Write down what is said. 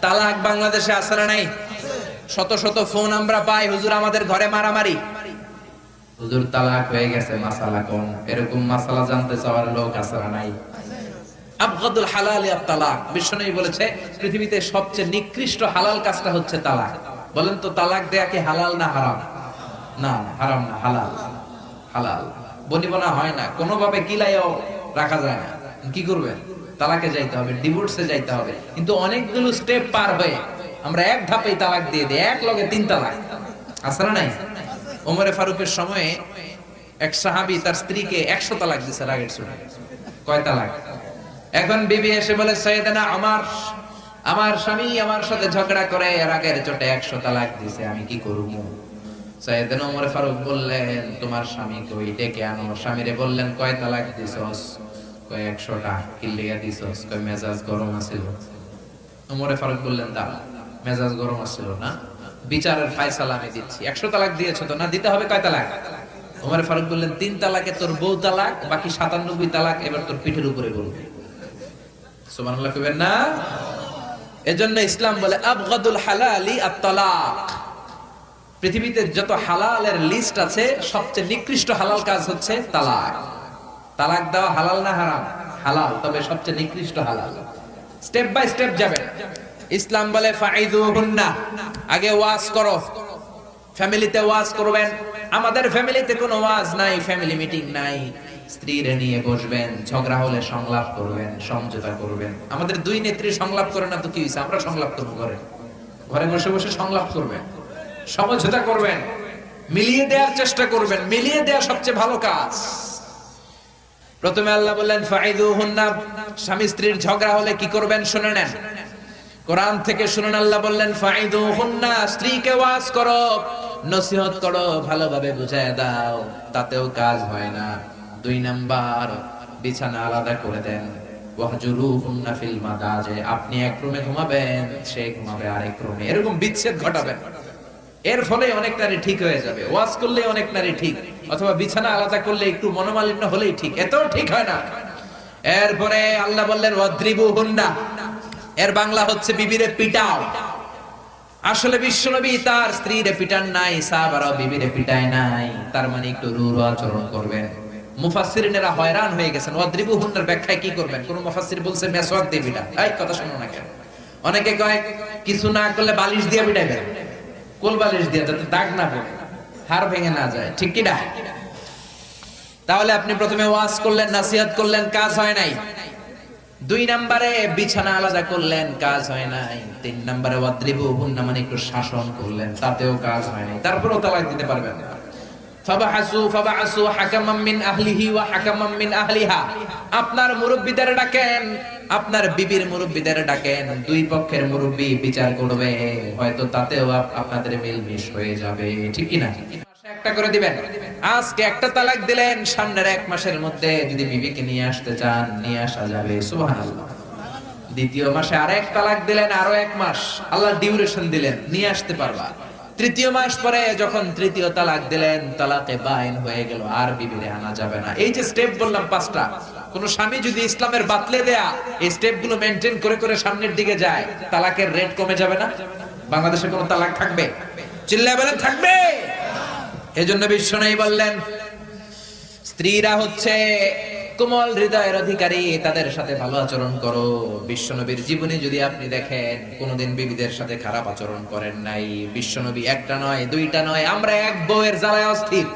তালাক বাংলাদেশে আছে না নাই? শত শত ফোন আমরা পাই, হুজুর আমাদের ঘরে মারামারি, হুজুর তালাক হয়ে গেছে, মাসালা কোন? এরকম মাসালা জানতে চাওয়ার লোক আছে না নাই? আবগাদুল হালালি আত-তালাক। বিশ্বনবী বলেছে পৃথিবীতে সবচেয়ে নিকৃষ্ট হালাল কাজটা হচ্ছে তালাক। বলেন তো তালাক দেয়া কি হালাল না হারাম? না, হারাম না, হালাল। হালাল বনিবনা হয় না, কোনোভাবে কিলাইও রাখা যায় না। কি করবেন? তালাকে যাইতে হবে, ডিভোর্সে যাইতে হবে। কিন্তু অনেকগুলো স্টেপ পার হয়ে আমরা এক ধাপেই তালাক দিয়ে দিই, এক লগে 3 তালাক। আছে না নাই? ওমরে ফারুকের সময়ে এক সাহাবী তার স্ত্রীকে 100 তালাক দিয়েছে রাগের চোটে। কয় তালাক? এখন বিবি এসে বলে, সাইয়েদনা আমার স্বামী আমার সাথে ঝগড়া করে রাগের চোটে 100 তালাক দিয়েছে, আমি কি করব? সাইয়েদনা ওমর ফারুক বললেন, তোমার স্বামীকে ওই ডেকে আনো। স্বামীরে বললেন, কয় তালাক দিছস? কয় 100টা। কি লিয়া দিছস? কয় মেজাজ গরম আছিল। ওমর ফারুক বললেন, দাঁড়া, মেজাজ গরম আছিল না, বিচারের ফায়সালা আমি দিচ্ছি। 100 তালাক দিয়েছো তো, না দিতে হবে কয় তালাক? ওমর ফারুক বললেন, 3 তালাকে তোর বউ তালাক, বাকি 97 তালাক এবার তোর পিঠের উপরে বলবে। সুবহানাল্লাহ কইবেন না? এজন্য ইসলাম বলে আবগাদুল হালালি আত-তালাক। পৃথিবীতে যত হালালের লিস্ট আছে, সবচেয়ে নিকৃষ্ট হালাল কাজ হচ্ছে তালাক। তালাক দেওয়া হালাল না হারাম? হালাল, তবে সবচেয়ে নিকৃষ্ট হালাল। স্টেপ বাই স্টেপ যাবেন। ইসলাম বলে ফাইযুহুন্না, আগে ওয়াজ করো, ফ্যামিলিতে ওয়াজ করবেন। আমাদের ফ্যামিলিতে কোনো ওয়াজ নাই, ফ্যামিলি মিটিং নাই। স্ত্রীরে নিয়ে বসবেন, ঝগড়া হলে সংলাপ করবেন, সমঝোতা করবেন। আমাদের 2 নেত্রী সংলাপ করে না তো কি হইছে? আমরা সংলাপ করব ঘরে। ঘরে বসে বসে সংলাপ করবেন, সমঝোতা করবেন, মিলিয়ে দেওয়ার চেষ্টা করবেন। মিলিয়ে দেওয়া সবচেয়ে ভালো কাজ। প্রথমে আল্লাহ বললেন ফাইযুহুন্না, স্বামী স্ত্রীর ঝগড়া হলে কি করবেন শুনে নেন। কোরআন থেকে শুনুন, আল্লাহ বললেন ফাইযুহুন্না, স্ত্রীকে ওয়াজ করো, নসিহত করো, ভালোভাবে বুঝায় দাও, তাতেও কাজ হয় না। 2 নাম্বার, বিছানা আলাদা করে দেন। ওয়াহজুরুহুন্না ফিল মাদাজি, আপনি এক রুমে ঘুমাবেন, সে ঘুমাবে আরেক রুমে। এরকম বিচ্ছেদ ঘটাবেন। এর ফলে অনেক নারী ঠিক হয়ে যাবে। ওয়াজ করলে অনেক নারী ঠিক, অথবা বিছানা আলাদা করলে একটু মনোমালিন্য হলেই ঠিক, এতেও ঠিক হয় না। এরপরে আল্লাহ বললেন ওয়াদ্রিবুহুন্না, এর বাংলা হচ্ছে বিবিরে পিটাও। আসলে বিশ্বনবী তার স্ত্রীরে পিটান নাই, সাহাবারাও বিবিরে পিটায় নাই, তার মানে একটু রূঢ় আচরণ করবেন। মুফাসসিরিনেরা হয়রান হয়ে গেছেন, ওয়াদ্রিবুহুন্নার ব্যাখ্যায় কি করবেন? কোন মুফাসসির বলছে মেসওয়াক দিয়ে পিটা। এই কথা শুনো না কেন? অনেকে কয় কিছু না করলে বালিশ দিয়ে পিটাইবেন, কোল বালিশ দিয়ে, যাতে দাগ না পড়ে, হাড় ভেঙে না যায়। ঠিক কি না? তাহলে আপনি প্রথমে ওয়াজ করলেন, নাসিহত করলেন, কাজ হয় নাই। 2 নম্বরে বিছানা আলাদা করলেন, কাজ হয় নাই। 3 নম্বরে ওয়াদ্রিবুহুন্না, মানে একটু শাসন করলেন, তাতেও কাজ হয় নাই। তারপরেও তালাক দিতে পারবেন না। ফাবাআসু হাকামান মিন আহলিহি ওয়া হাকামান মিন আহলিহা, আপনার মুরব্বিদের ডাকেন, আপনার বিবির মুরব্বিদের ডাকেন। 2 পক্ষের মুরব্বি বিচার করবে, হয়তো তাতেও আপনাদের মিলমিশ হয়ে যাবে। ঠিক কি না? একটা করে দিবেন। আজকে একটা তালাক দিলেন, সামনের 1 মাসের মধ্যে যদি বিবিকে নিয়ে আসতে চান, নিয়ে আসা যাবে। সুবহানাল্লাহ। দ্বিতীয় মাসে আরেক তালাক দিলেন, আরো 1 মাস আল্লাহ ডিউরেশন দিলেন, নিয়ে আসতে পারবা। তৃতীয় মাস পরে যখন তৃতীয় তালাক দিলেন, তালাকে বাইন হয়ে গেল, আর বিবিরে আনা যাবে না। এই যে স্টেপ বললাম 5টা, কোন স্বামী যদি ইসলামের বাতলে দেয়া এই স্টেপগুলো মেইনটেইন করে করে সামনের দিকে যায়, তালাকের রেট কমে যাবে না? বাংলাদেশে কোন তালাক থাকবে? চিল্লায় বলেন থাকবে। এজন্য বিশ্বনবী বললেন স্ত্রীরা হচ্ছে কোমল হৃদয়ের অধিকারী, তাদের সাথে ভালো আচরণ করো। বিশ্বনবীর জীবনে যদি আপনি দেখেন, কোনদিন বিবিদের সাথে খারাপ আচরণ করেন নাই। বিশ্বনবী 1টা নয়, 2টা নয়, আমরা এক বউয়ের জ্বালায় অস্থির।